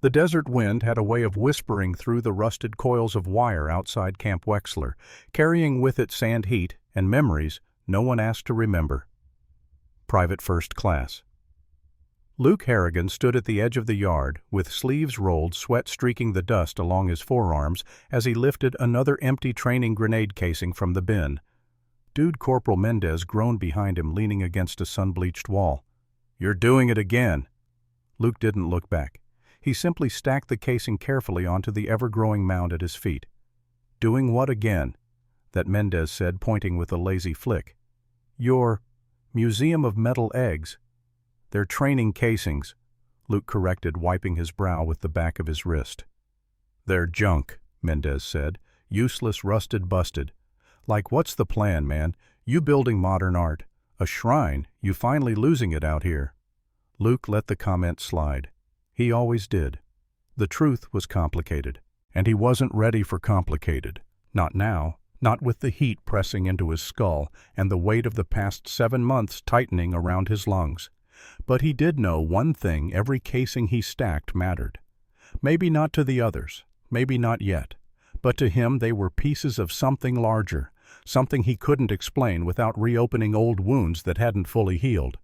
The desert wind had a way of whispering through the rusted coils of wire outside Camp Wexler, carrying with it sand heat and memories no one asked to remember. Private First Class. Luke Harrigan stood at the edge of the yard, with sleeves rolled, sweat streaking the dust along his forearms as he lifted another empty training grenade casing from the bin. Dude Corporal Mendez groaned behind him, leaning against a sun-bleached wall. "You're doing it again." Luke didn't look back. He simply stacked the casing carefully onto the ever-growing mound at his feet. "Doing what again?" that Mendez said, pointing with a lazy flick. "Your Museum of Metal Eggs. They're training casings," Luke corrected, wiping his brow with the back of his wrist. "They're junk," Mendez said. "Useless, rusted, busted. Like, what's the plan, man? You building modern art. A shrine, you finally losing it out here." Luke let the comment slide. He always did. The truth was complicated, and he wasn't ready for complicated. Not now, not with the heat pressing into his skull and the weight of the past 7 months tightening around his lungs. But he did know one thing: every casing he stacked mattered. Maybe not to the others, maybe not yet, but to him they were pieces of something larger, something he couldn't explain without reopening old wounds that hadn't fully healed.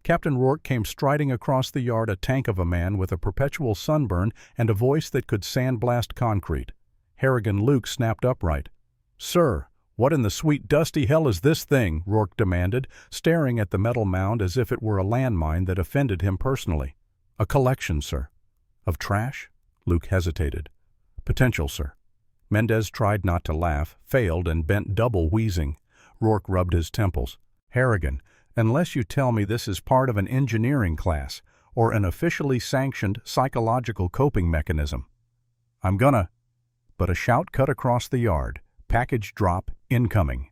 Captain Rourke came striding across the yard, a tank of a man with a perpetual sunburn and a voice that could sandblast concrete. Harrigan Luke snapped upright. "Sir, what in the sweet dusty hell is this thing?" Rourke demanded, staring at the metal mound as if it were a landmine that offended him personally. "A collection, sir." "Of trash?" Luke hesitated. "Potential, sir." Mendez tried not to laugh, failed, and bent double, wheezing. Rourke rubbed his temples. "Harrigan, unless you tell me this is part of an engineering class or an officially sanctioned psychological coping mechanism, I'm gonna—" But a shout cut across the yard. Package drop incoming.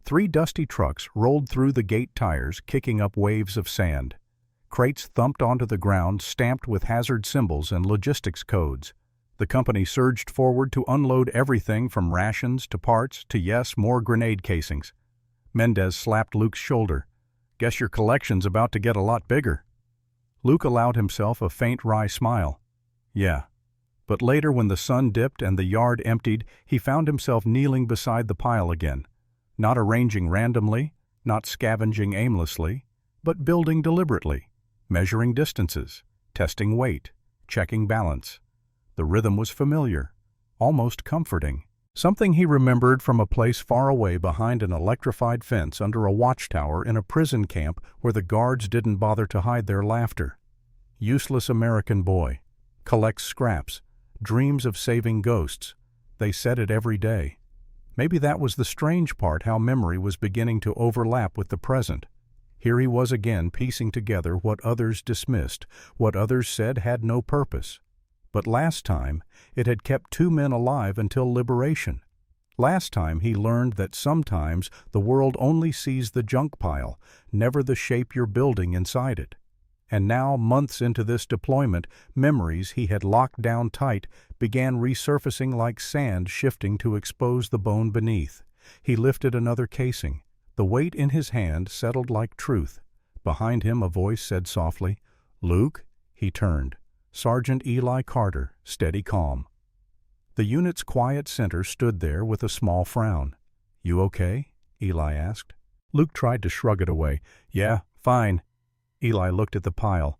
3 dusty trucks rolled through the gate tires, kicking up waves of sand. Crates thumped onto the ground, stamped with hazard symbols and logistics codes. The company surged forward to unload everything from rations to parts to, yes, more grenade casings. Mendez slapped Luke's shoulder. "Guess your collection's about to get a lot bigger." Luke allowed himself a faint wry smile. "Yeah." But later, when the sun dipped and the yard emptied, he found himself kneeling beside the pile again. Not arranging randomly, not scavenging aimlessly, but building deliberately, measuring distances, testing weight, checking balance. The rhythm was familiar, almost comforting. Something he remembered from a place far away behind an electrified fence under a watchtower in a prison camp where the guards didn't bother to hide their laughter. Useless American boy. Collects scraps. Dreams of saving ghosts. They said it every day. Maybe that was the strange part, how memory was beginning to overlap with the present. Here he was again, piecing together what others dismissed, what others said had no purpose. But last time, it had kept 2 men alive until liberation. Last time he learned that sometimes the world only sees the junk pile, never the shape you're building inside it. And now, months into this deployment, memories he had locked down tight began resurfacing like sand shifting to expose the bone beneath. He lifted another casing. The weight in his hand settled like truth. Behind him a voice said softly, "Luke?" He turned. Sergeant Eli Carter, steady calm. The unit's quiet center stood there with a small frown. "You okay?" Eli asked. Luke tried to shrug it away. "Yeah, fine." Eli looked at the pile.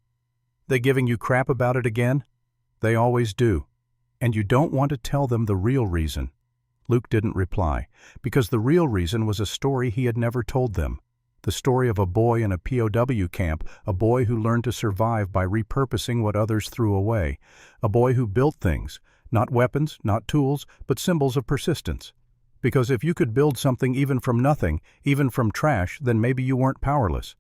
"They giving you crap about it again?" "They always do. And you don't want to tell them the real reason." Luke didn't reply, because the real reason was a story he had never told them. The story of a boy in a POW camp, a boy who learned to survive by repurposing what others threw away, a boy who built things, not weapons, not tools, but symbols of persistence. Because if you could build something even from nothing, even from trash, then maybe you weren't powerless.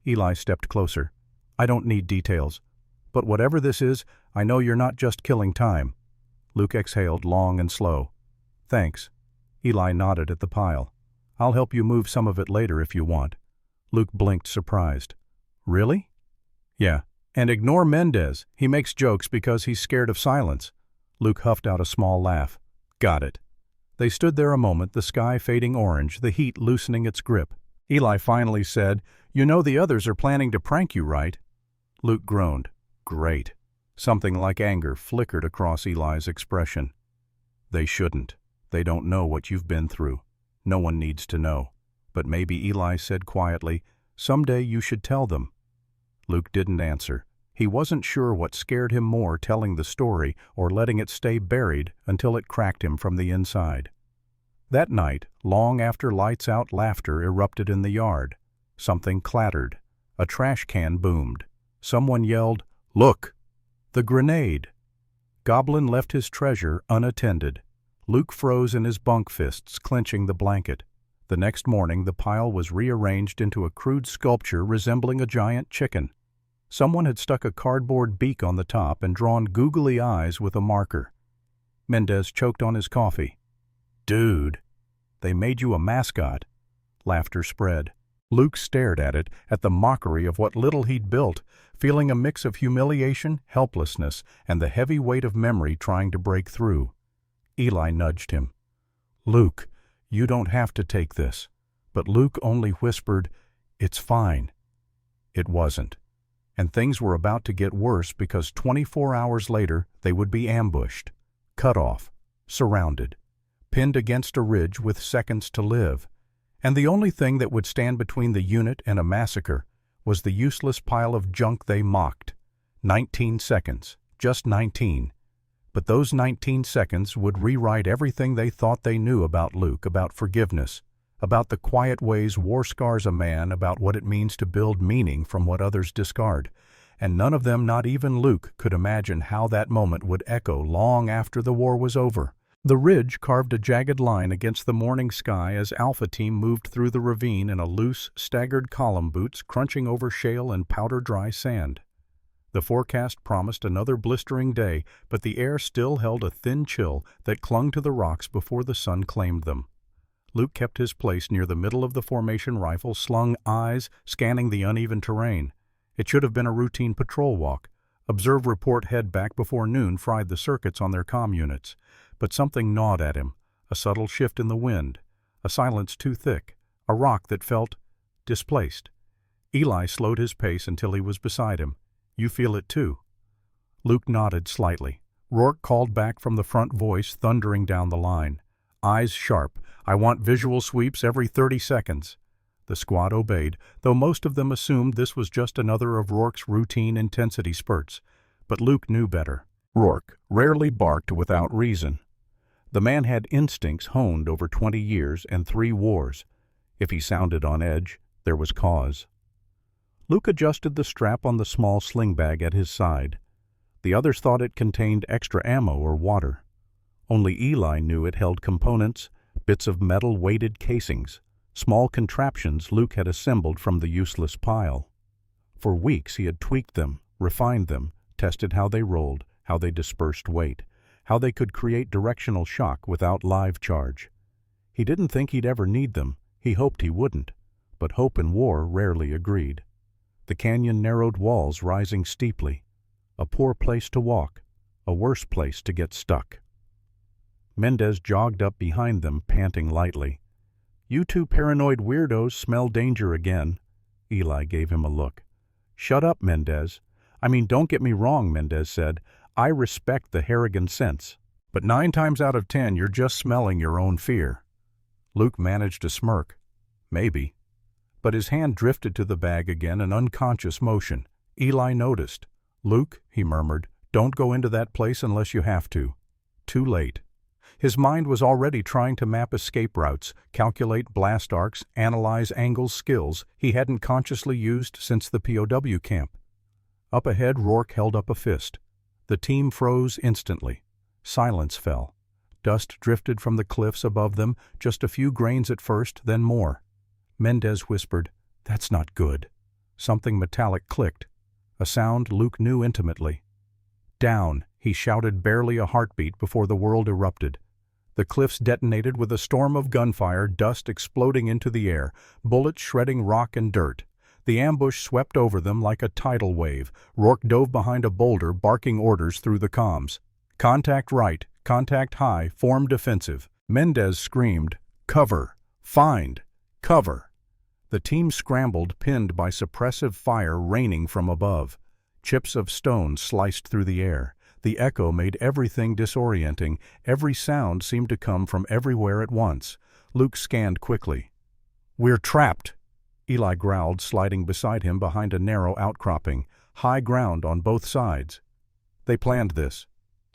Eli stepped closer. "I don't need details. But whatever this is, I know you're not just killing time." Luke exhaled long and slow. "Thanks." Eli nodded at the pile. "I'll help you move some of it later if you want." Luke blinked, surprised. "Really?" "Yeah. And ignore Mendez. He makes jokes because he's scared of silence." Luke huffed out a small laugh. "Got it." They stood there a moment, the sky fading orange, the heat loosening its grip. Eli finally said, "You know the others are planning to prank you, right?" Luke groaned. "Great." Something like anger flickered across Eli's expression. "They shouldn't. They don't know what you've been through. No one needs to know." "But maybe," Eli said quietly, "someday you should tell them." Luke didn't answer. He wasn't sure what scared him more, telling the story or letting it stay buried until it cracked him from the inside. That night, long after lights out, laughter erupted in the yard. Something clattered. A trash can boomed. Someone yelled, "Look! The grenade!" Goblin left his treasure unattended. Luke froze in his bunk, fists clenching the blanket. The next morning, the pile was rearranged into a crude sculpture resembling a giant chicken. Someone had stuck a cardboard beak on the top and drawn googly eyes with a marker. Mendez choked on his coffee. "Dude, they made you a mascot." Laughter spread. Luke stared at it, at the mockery of what little he'd built, feeling a mix of humiliation, helplessness, and the heavy weight of memory trying to break through. Eli nudged him. "Luke, you don't have to take this." But Luke only whispered, "It's fine." It wasn't. And things were about to get worse because 24 hours later they would be ambushed, cut off, surrounded, pinned against a ridge with seconds to live. And the only thing that would stand between the unit and a massacre was the useless pile of junk they mocked. 19 seconds, just 19. But those 19 seconds would rewrite everything they thought they knew about Luke, about forgiveness, about the quiet ways war scars a man, about what it means to build meaning from what others discard. And none of them, not even Luke, could imagine how that moment would echo long after the war was over. The ridge carved a jagged line against the morning sky as Alpha Team moved through the ravine in a loose, staggered column, boots crunching over shale and powder-dry sand. The forecast promised another blistering day, but the air still held a thin chill that clung to the rocks before the sun claimed them. Luke kept his place near the middle of the formation, rifle slung, eyes scanning the uneven terrain. It should have been a routine patrol walk. Observe, report, head back before noon fried the circuits on their comm units. But something gnawed at him, a subtle shift in the wind, a silence too thick, a rock that felt displaced. Eli slowed his pace until he was beside him. "You feel it too?" Luke nodded slightly. Rourke called back from the front, voice thundering down the line. Eyes sharp. "I want visual sweeps every 30 seconds. The squad obeyed, though most of them assumed this was just another of Rourke's routine intensity spurts. But Luke knew better. Rourke rarely barked without reason. The man had instincts honed over 20 years and 3 wars. If he sounded on edge, there was cause. Luke adjusted the strap on the small sling bag at his side. The others thought it contained extra ammo or water. Only Eli knew it held components, bits of metal weighted casings, small contraptions Luke had assembled from the useless pile. For weeks he had tweaked them, refined them, tested how they rolled, how they dispersed weight, how they could create directional shock without live charge. He didn't think he'd ever need them. He hoped he wouldn't. But hope and war rarely agreed. The canyon narrowed walls rising steeply. A poor place to walk, a worse place to get stuck. Mendez jogged up behind them, panting lightly. "You two paranoid weirdos smell danger again." Eli gave him a look. "Shut up, Mendez. I mean, don't get me wrong," Mendez said. "I respect the Harrigan sense. But 9 times out of 10, you're just smelling your own fear." Luke managed to smirk. "Maybe." But his hand drifted to the bag again, an unconscious motion. Eli noticed. "Luke," he murmured, "don't go into that place unless you have to." Too late. His mind was already trying to map escape routes, calculate blast arcs, analyze angles, skills he hadn't consciously used since the POW camp. Up ahead, Rourke held up a fist. The team froze instantly. Silence fell. Dust drifted from the cliffs above them, just a few grains at first, then more. Mendez whispered, "That's not good." Something metallic clicked. A sound Luke knew intimately. "Down," he shouted, barely a heartbeat before the world erupted. The cliffs detonated with a storm of gunfire, dust exploding into the air, bullets shredding rock and dirt. The ambush swept over them like a tidal wave. Rourke dove behind a boulder, barking orders through the comms. "Contact right, contact high, form defensive." Mendez screamed, "Cover! Find! Cover!" The team scrambled, pinned by suppressive fire raining from above. Chips of stone sliced through the air. The echo made everything disorienting. Every sound seemed to come from everywhere at once. Luke scanned quickly. "We're trapped," Eli growled, sliding beside him behind a narrow outcropping. High ground on both sides. "They planned this,"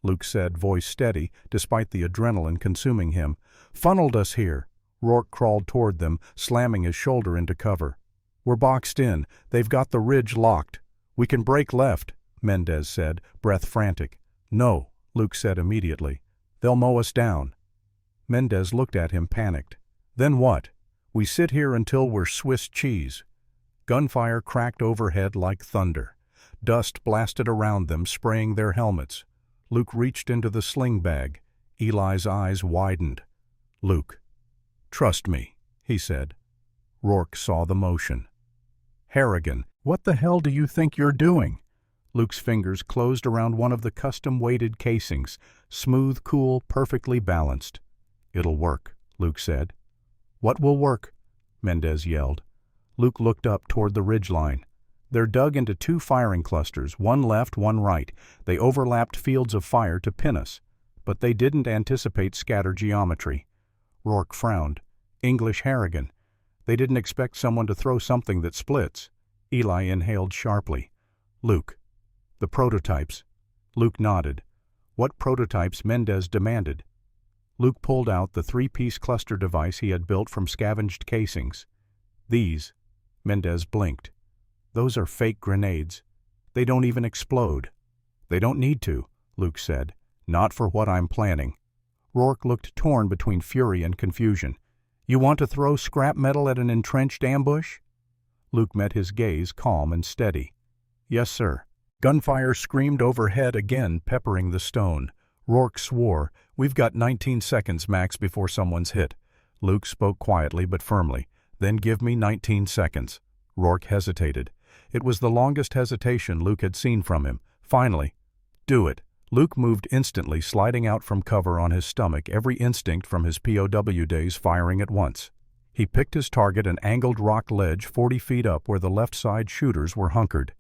Luke said, voice steady, despite the adrenaline consuming him. "Funneled us here." Rourke crawled toward them, slamming his shoulder into cover. "We're boxed in. They've got the ridge locked. We can break left," Mendez said, breath frantic. "No," Luke said immediately. "They'll mow us down." Mendez looked at him, panicked. "Then what? We sit here until we're Swiss cheese." Gunfire cracked overhead like thunder. Dust blasted around them, spraying their helmets. Luke reached into the sling bag. Eli's eyes widened. "Luke, trust me," he said. Rourke saw the motion. "Harrigan, what the hell do you think you're doing?" Luke's fingers closed around one of the custom-weighted casings, smooth, cool, perfectly balanced. "It'll work," Luke said. "What will work?" Mendez yelled. Luke looked up toward the ridgeline. They're dug into two firing clusters, one left, one right. They overlapped fields of fire to pin us. But they didn't anticipate scatter geometry. Rourke frowned. English Harrigan. They didn't expect someone to throw something that splits. Eli inhaled sharply. "Luke, the prototypes." Luke nodded. "What prototypes?" Mendez demanded. Luke pulled out the three-piece cluster device he had built from scavenged casings. "These," Mendez blinked. "Those are fake grenades. They don't even explode." "They don't need to," Luke said. "Not for what I'm planning." Rourke looked torn between fury and confusion. "You want to throw scrap metal at an entrenched ambush?" Luke met his gaze, calm and steady. "Yes, sir." Gunfire screamed overhead again, peppering the stone. Rourke swore, "We've got 19 seconds max before someone's hit." Luke spoke quietly but firmly. "Then give me 19 seconds." Rourke hesitated. It was the longest hesitation Luke had seen from him. Finally, "Do it." Luke moved instantly, sliding out from cover on his stomach, every instinct from his POW days firing at once. He picked his target, an angled rock ledge 40 feet up where the left side shooters were hunkered.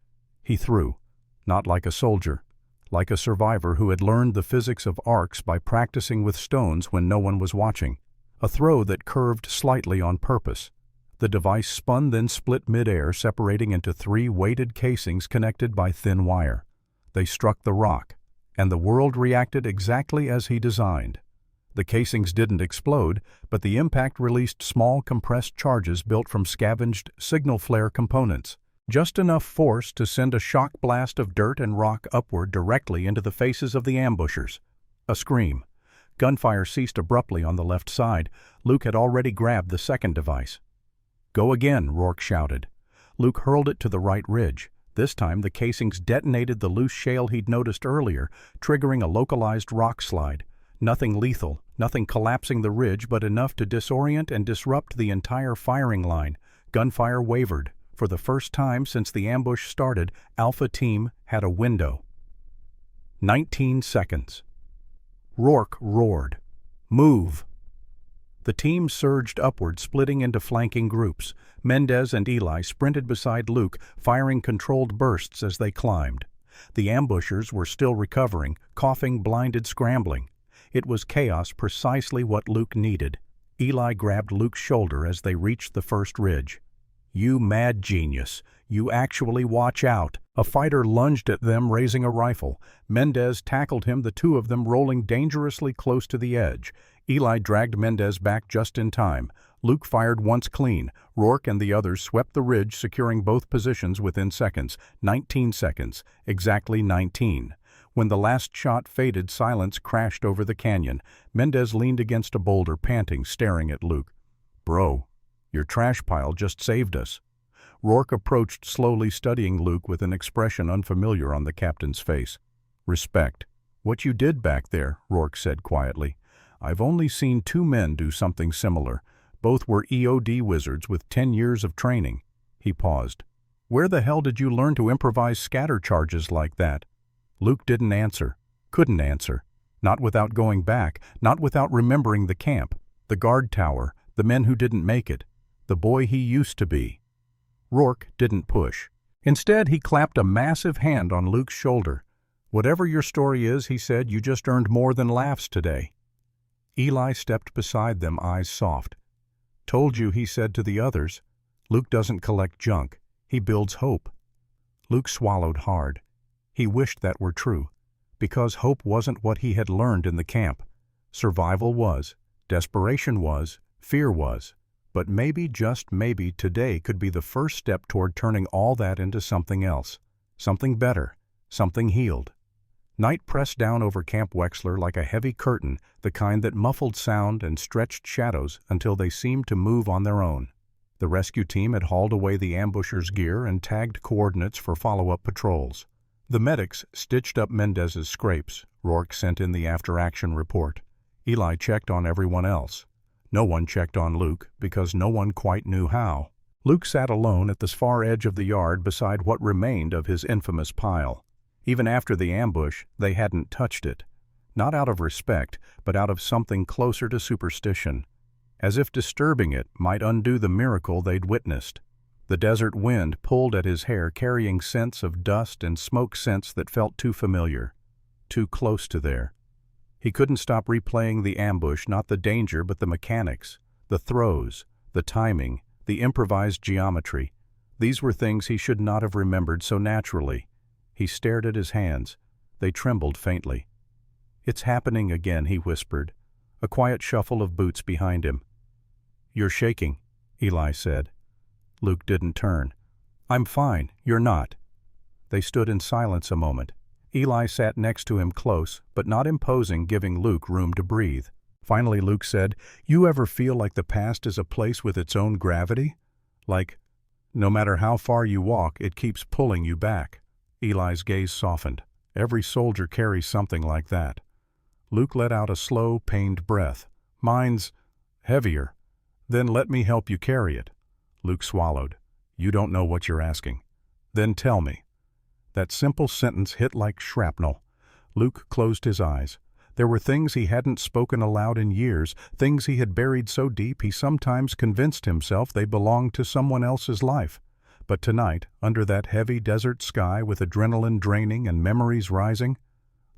He threw, not like a soldier, like a survivor who had learned the physics of arcs by practicing with stones when no one was watching. A throw that curved slightly on purpose. The device spun, then split mid-air, separating into three weighted casings connected by thin wire. They struck the rock, and the world reacted exactly as he designed. The casings didn't explode, but the impact released small compressed charges built from scavenged signal flare components. Just enough force to send a shock blast of dirt and rock upward directly into the faces of the ambushers. A scream. Gunfire ceased abruptly on the left side. Luke had already grabbed the second device. "Go again," Rourke shouted. Luke hurled it to the right ridge. This time the casings detonated the loose shale he'd noticed earlier, triggering a localized rock slide. Nothing lethal, nothing collapsing the ridge, but enough to disorient and disrupt the entire firing line. Gunfire wavered. For the first time since the ambush started, Alpha Team had a window. 19 seconds. Rourke roared. "Move!" The team surged upward, splitting into flanking groups. Mendez and Eli sprinted beside Luke, firing controlled bursts as they climbed. The ambushers were still recovering, coughing, blinded, scrambling. It was chaos, precisely what Luke needed. Eli grabbed Luke's shoulder as they reached the first ridge. "You mad genius. You actually watch out." A fighter lunged at them, raising a rifle. Mendez tackled him, the two of them rolling dangerously close to the edge. Eli dragged Mendez back just in time. Luke fired once clean. Rourke and the others swept the ridge, securing both positions within seconds. 19 seconds. Exactly 19. When the last shot faded, silence crashed over the canyon. Mendez leaned against a boulder, panting, staring at Luke. "Bro, your trash pile just saved us." Rourke approached slowly, studying Luke with an expression unfamiliar on the captain's face. "Respect. What you did back there," Rourke said quietly. "I've only seen two men do something similar. Both were EOD wizards with 10 years of training." He paused. "Where the hell did you learn to improvise scatter charges like that?" Luke didn't answer. Couldn't answer. Not without going back, not without remembering the camp, the guard tower, the men who didn't make it, the boy he used to be. Rourke didn't push. Instead, he clapped a massive hand on Luke's shoulder. "Whatever your story is," he said, "you just earned more than laughs today." Eli stepped beside them, eyes soft. "Told you," he said to the others. "Luke doesn't collect junk. He builds hope." Luke swallowed hard. He wished that were true, because hope wasn't what he had learned in the camp. Survival was, desperation was, fear was. But maybe, just maybe, today could be the first step toward turning all that into something else, something better, something healed. Night pressed down over Camp Wexler like a heavy curtain, the kind that muffled sound and stretched shadows until they seemed to move on their own. The rescue team had hauled away the ambushers' gear and tagged coordinates for follow-up patrols. The medics stitched up Mendez's scrapes. Rourke sent in the after-action report. Eli checked on everyone else. No one checked on Luke, because no one quite knew how. Luke sat alone at the far edge of the yard beside what remained of his infamous pile. Even after the ambush, they hadn't touched it. Not out of respect, but out of something closer to superstition. As if disturbing it might undo the miracle they'd witnessed. The desert wind pulled at his hair, carrying scents of dust and smoke scents that felt too familiar, too close to there. He couldn't stop replaying the ambush, not the danger, but the mechanics, the throws, the timing, the improvised geometry. These were things he should not have remembered so naturally. He stared at his hands. They trembled faintly. "It's happening again," he whispered. A quiet shuffle of boots behind him. "You're shaking," Eli said. Luke didn't turn. "I'm fine, you're not." They stood in silence a moment. Eli sat next to him, close, but not imposing, giving Luke room to breathe. Finally Luke said, "You ever feel like the past is a place with its own gravity? Like, no matter how far you walk, it keeps pulling you back?" Eli's gaze softened. "Every soldier carries something like that." Luke let out a slow, pained breath. "Mine's heavier." "Then let me help you carry it." Luke swallowed. "You don't know what you're asking." "Then tell me." That simple sentence hit like shrapnel. Luke closed his eyes. There were things he hadn't spoken aloud in years, things he had buried so deep he sometimes convinced himself they belonged to someone else's life. But tonight, under that heavy desert sky with adrenaline draining and memories rising,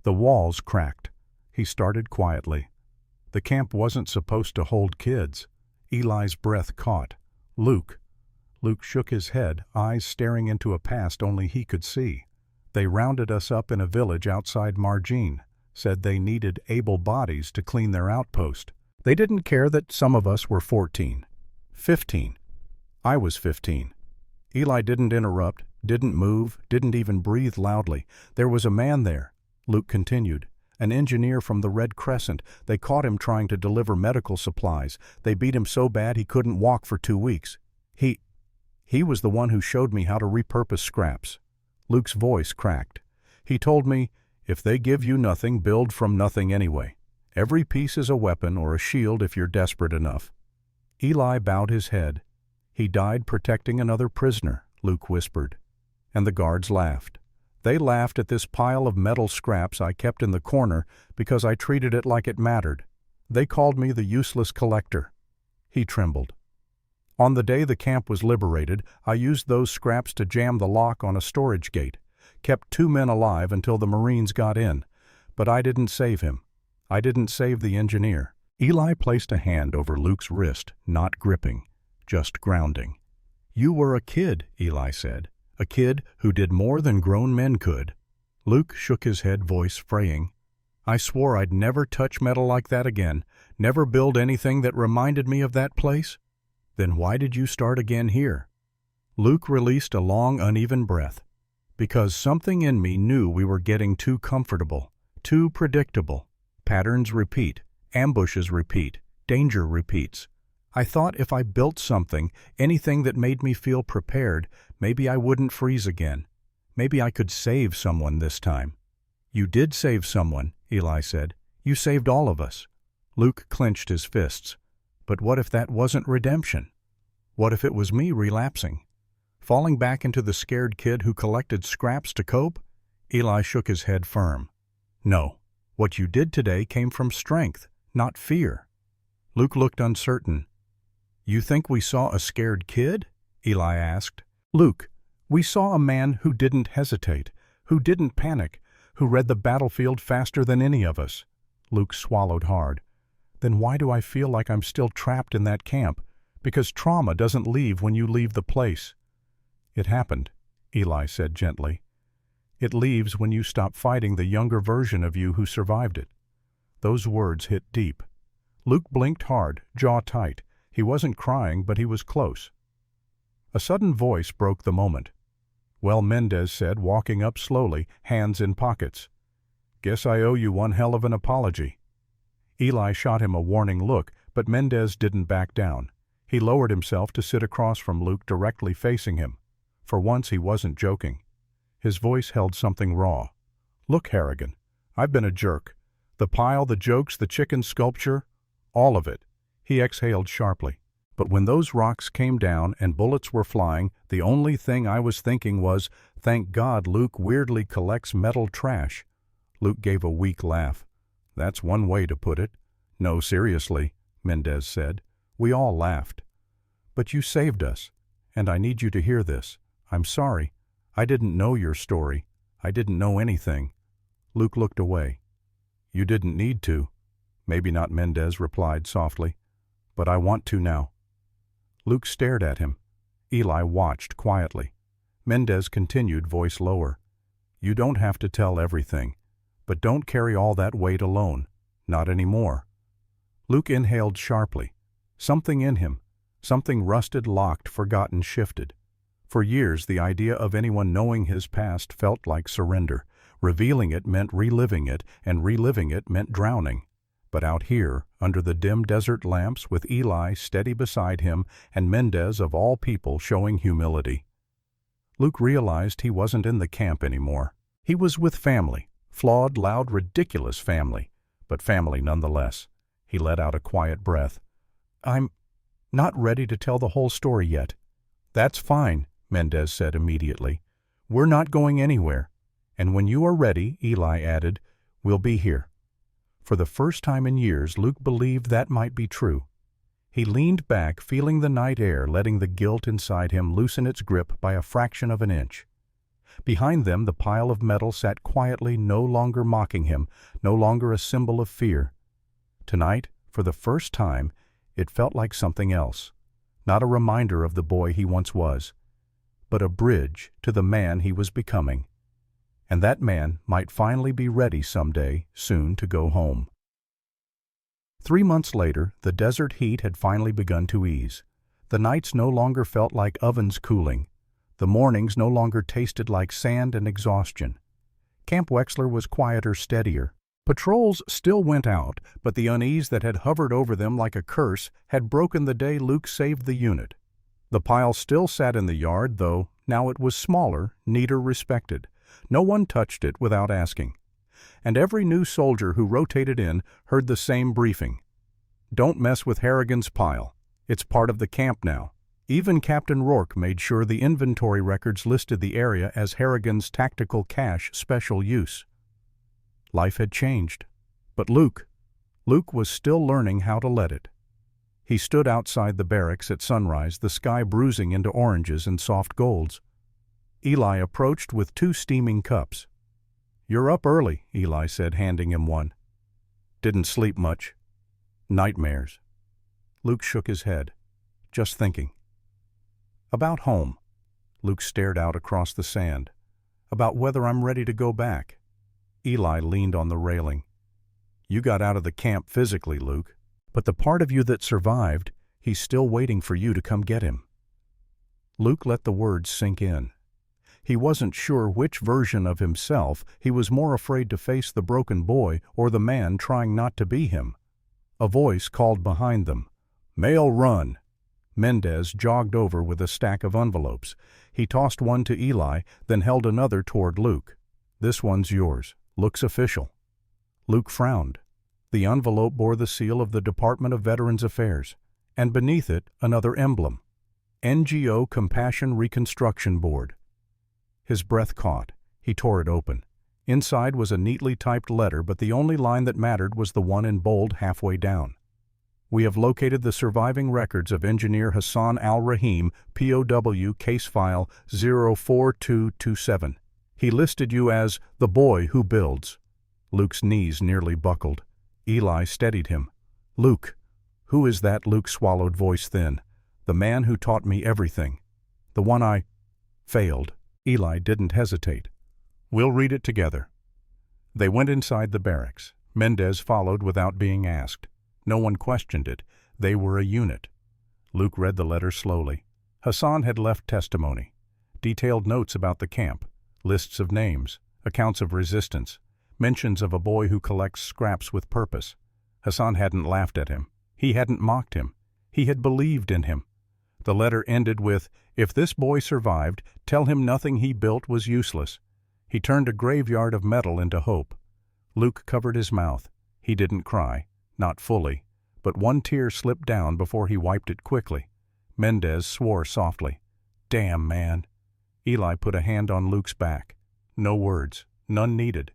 the walls cracked. He started quietly. The camp wasn't supposed to hold kids. Eli's breath caught. "Luke." Luke shook his head, eyes staring into a past only he could see. "They rounded us up in a village outside Margine, said they needed able bodies to clean their outpost. They didn't care that some of us were 14, 15. I was 15. Eli didn't interrupt, didn't move, didn't even breathe loudly. "There was a man there," Luke continued. "An engineer from the Red Crescent. They caught him trying to deliver medical supplies. They beat him so bad he couldn't walk for 2 weeks. He was the one who showed me how to repurpose scraps." Luke's voice cracked. "He told me, if they give you nothing, build from nothing anyway. Every piece is a weapon or a shield if you're desperate enough." Eli bowed his head. "He died protecting another prisoner," Luke whispered. And the guards laughed. They laughed at this pile of metal scraps I kept in the corner because I treated it like it mattered. They called me the useless collector. He trembled. "On the day the camp was liberated, I used those scraps to jam the lock on a storage gate, kept 2 men alive until the Marines got in. But I didn't save him. I didn't save the engineer." Eli placed a hand over Luke's wrist, not gripping, just grounding. "You were a kid," Eli said. "A kid who did more than grown men could." Luke shook his head, voice fraying. "I swore I'd never touch metal like that again, never build anything that reminded me of that place." "Then why did you start again here?" Luke released a long, uneven breath. "Because something in me knew we were getting too comfortable, too predictable. Patterns repeat, ambushes repeat, danger repeats. I thought if I built something, anything that made me feel prepared, maybe I wouldn't freeze again. Maybe I could save someone this time." "You did save someone," Eli said. "You saved all of us." Luke clenched his fists. "But what if that wasn't redemption? What if it was me relapsing? Falling back into the scared kid who collected scraps to cope?" Eli shook his head firm. "No. What you did today came from strength, not fear." Luke looked uncertain. "You think we saw a scared kid?" Eli asked. "Luke, We saw a man who didn't hesitate, who didn't panic, who read the battlefield faster than any of us. Luke swallowed hard. Then why do I feel like I'm still trapped in that camp? Because trauma doesn't leave when you leave the place. It happened, Eli said gently. It leaves when you stop fighting the younger version of you who survived it. Those words hit deep. Luke blinked hard, jaw tight. He wasn't crying, but he was close. A sudden voice broke the moment. "Well," Mendez said, walking up slowly, hands in pockets. "Guess I owe you one hell of an apology." Eli shot him a warning look, but Mendez didn't back down. He lowered himself to sit across from Luke, directly facing him. For once he wasn't joking. His voice held something raw. "Look, Harrigan, I've been a jerk. The pile, the jokes, the chicken sculpture, all of it." He exhaled sharply. "But when those rocks came down and bullets were flying, the only thing I was thinking was, thank God Luke weirdly collects metal trash." Luke gave a weak laugh. "That's one way to put it." "No, seriously," Mendez said. We all laughed. "But you saved us, and I need you to hear this. I'm sorry. I didn't know your story. I didn't know anything." Luke looked away. "You didn't need to." "Maybe not," Mendez replied softly. "But I want to now." Luke stared at him. Eli watched quietly. Mendez continued, voice lower. "You don't have to tell everything, but don't carry all that weight alone. Not anymore." Luke inhaled sharply. Something in him, something rusted, locked, forgotten, shifted. For years, the idea of anyone knowing his past felt like surrender. Revealing it meant reliving it, and reliving it meant drowning. But out here, under the dim desert lamps, with Eli steady beside him and Mendez of all people showing humility, Luke realized he wasn't in the camp anymore. He was with family, flawed, loud, ridiculous family, but family nonetheless. He let out a quiet breath. "I'm not ready to tell the whole story yet." "That's fine," Mendez said immediately. "We're not going anywhere. And when you are ready," Eli added, "we'll be here." For the first time in years, Luke believed that might be true. He leaned back, feeling the night air, letting the guilt inside him loosen its grip by a fraction of an inch. Behind them, the pile of metal sat quietly, no longer mocking him, no longer a symbol of fear. Tonight, for the first time, it felt like something else. Not a reminder of the boy he once was, but a bridge to the man he was becoming. And that man might finally be ready someday, soon, to go home. 3 months later, the desert heat had finally begun to ease. The nights no longer felt like ovens cooling. The mornings no longer tasted like sand and exhaustion. Camp Wexler was quieter, steadier. Patrols still went out, but the unease that had hovered over them like a curse had broken the day Luke saved the unit. The pile still sat in the yard, though now it was smaller, neater, respected. No one touched it without asking. And every new soldier who rotated in heard the same briefing. "Don't mess with Harrigan's pile. It's part of the camp now." Even Captain Rourke made sure the inventory records listed the area as Harrigan's tactical cache special use. Life had changed. But Luke was still learning how to let it. He stood outside the barracks at sunrise, the sky bruising into oranges and soft golds. Eli approached with 2 steaming cups. "You're up early," Eli said, handing him one. "Didn't sleep much." "Nightmares." Luke shook his head. "Just thinking." "About home." Luke stared out across the sand. "About whether I'm ready to go back." Eli leaned on the railing. "You got out of the camp physically, Luke. But the part of you that survived, he's still waiting for you to come get him." Luke let the words sink in. He wasn't sure which version of himself he was more afraid to face, the broken boy or the man trying not to be him. A voice called behind them. "Mail run." Mendez jogged over with a stack of envelopes. He tossed one to Eli, then held another toward Luke. "This one's yours. Looks official." Luke frowned. The envelope bore the seal of the Department of Veterans Affairs, and beneath it another emblem. NGO Compassion Reconstruction Board. His breath caught. He tore it open. Inside was a neatly typed letter, but the only line that mattered was the one in bold halfway down. We have located the surviving records of engineer Hassan al-Rahim, POW, case file 04227. He listed you as the boy who builds. Luke's knees nearly buckled. Eli steadied him. Luke. Who is that? Luke swallowed, voice thin. The man who taught me everything. The one I failed. Eli didn't hesitate. We'll read it together. They went inside the barracks. Mendez followed without being asked. No one questioned it. They were a unit. Luke read the letter slowly. Hassan had left testimony. Detailed notes about the camp. Lists of names. Accounts of resistance. Mentions of a boy who collects scraps with purpose. Hassan hadn't laughed at him. He hadn't mocked him. He had believed in him. The letter ended with, "If this boy survived, tell him nothing he built was useless." He turned a graveyard of metal into hope. Luke covered his mouth. He didn't cry. Not fully, but one tear slipped down before he wiped it quickly. Mendez swore softly. Damn, man. Eli put a hand on Luke's back. No words, none needed.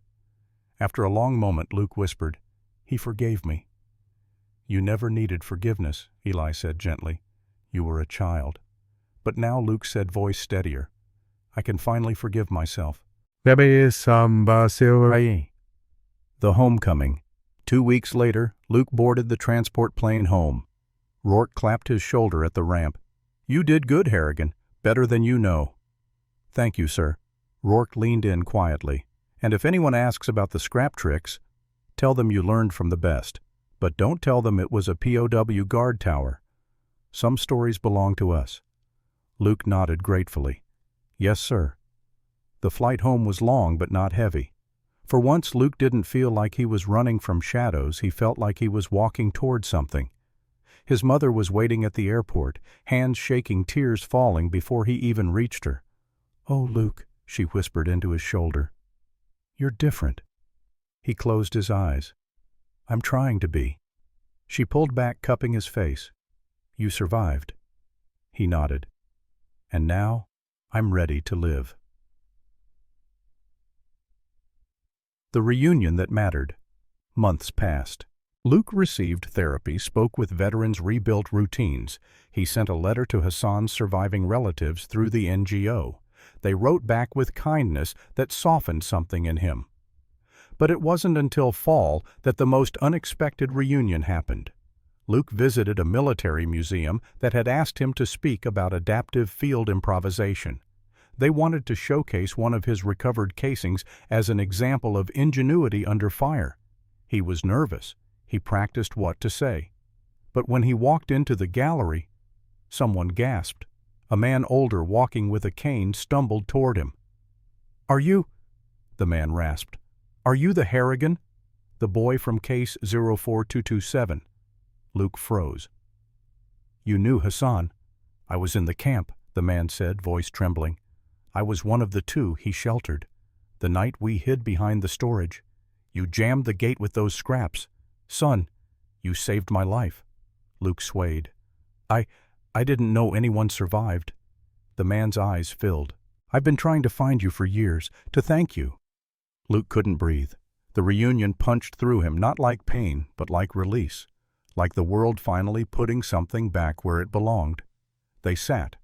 After a long moment, Luke whispered, "He forgave me." "You never needed forgiveness," Eli said gently. "You were a child." But now, Luke said, voice steadier, "I can finally forgive myself." The homecoming. 2 weeks later, Luke boarded the transport plane home. Rourke clapped his shoulder at the ramp. "You did good, Harrigan. Better than you know." "Thank you, sir." Rourke leaned in quietly. "And if anyone asks about the scrap tricks, tell them you learned from the best. But don't tell them it was a POW guard tower. Some stories belong to us." Luke nodded gratefully. "Yes, sir." The flight home was long but not heavy. For once, Luke didn't feel like he was running from shadows. He felt like he was walking toward something. His mother was waiting at the airport, hands shaking, tears falling before he even reached her. "Oh, Luke," she whispered into his shoulder. "You're different." He closed his eyes. "I'm trying to be." She pulled back, cupping his face. "You survived." He nodded. "And now, I'm ready to live." The reunion that mattered. Months passed. Luke received therapy, spoke with veterans, rebuilt routines. He sent a letter to Hassan's surviving relatives through the NGO. They wrote back with kindness that softened something in him. But it wasn't until fall that the most unexpected reunion happened. Luke visited a military museum that had asked him to speak about adaptive field improvisation. They wanted to showcase one of his recovered casings as an example of ingenuity under fire. He was nervous. He practiced what to say. But when he walked into the gallery, someone gasped. A man older, walking with a cane, stumbled toward him. "Are you—" the man rasped. "Are you the Harrigan? The boy from case 04227? Luke froze. "You knew Hassan." "I was in the camp," the man said, voice trembling. "I was one of the two he sheltered. The night we hid behind the storage. You jammed the gate with those scraps. Son, you saved my life." Luke swayed. I didn't know anyone survived." The man's eyes filled. "I've been trying to find you for years, to thank you." Luke couldn't breathe. The reunion punched through him, not like pain, but like release. Like the world finally putting something back where it belonged. They sat.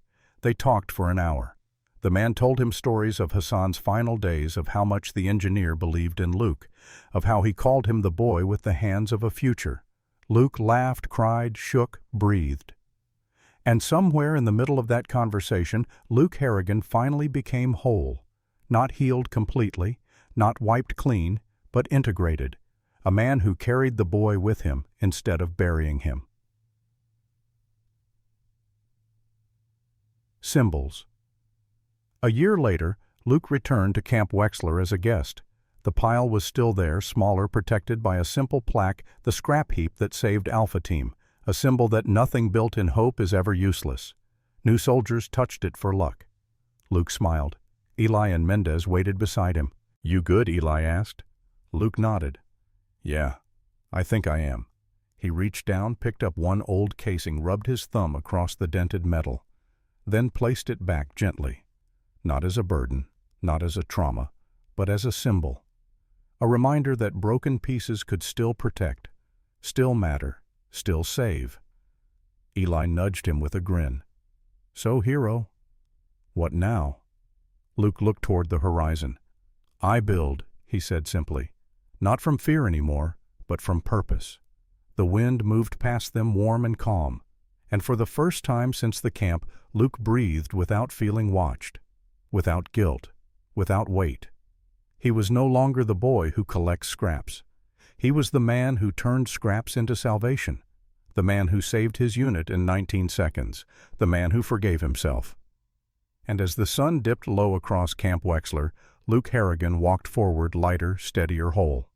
They talked for an hour. The man told him stories of Hassan's final days, of how much the engineer believed in Luke, of how he called him the boy with the hands of a future. Luke laughed, cried, shook, breathed. And somewhere in the middle of that conversation, Luke Harrigan finally became whole. Not healed completely, not wiped clean, but integrated. A man who carried the boy with him instead of burying him. Symbols. A year later, Luke returned to Camp Wexler as a guest. The pile was still there, smaller, protected by a simple plaque, the scrap heap that saved Alpha Team, a symbol that nothing built in hope is ever useless. New soldiers touched it for luck. Luke smiled. Eli and Mendez waited beside him. "You good?" Eli asked. Luke nodded. "Yeah, I think I am." He reached down, picked up one old casing, rubbed his thumb across the dented metal, then placed it back gently. Not as a burden, not as a trauma, but as a symbol. A reminder that broken pieces could still protect, still matter, still save. Eli nudged him with a grin. So, hero, what now? Luke looked toward the horizon. I build, he said simply. Not from fear anymore, but from purpose. The wind moved past them warm and calm, and for the first time since the camp, Luke breathed without feeling watched, without guilt, without weight. He was no longer the boy who collects scraps. He was the man who turned scraps into salvation, the man who saved his unit in 19 seconds, the man who forgave himself. And as the sun dipped low across Camp Wexler, Luke Harrigan walked forward lighter, steadier, whole.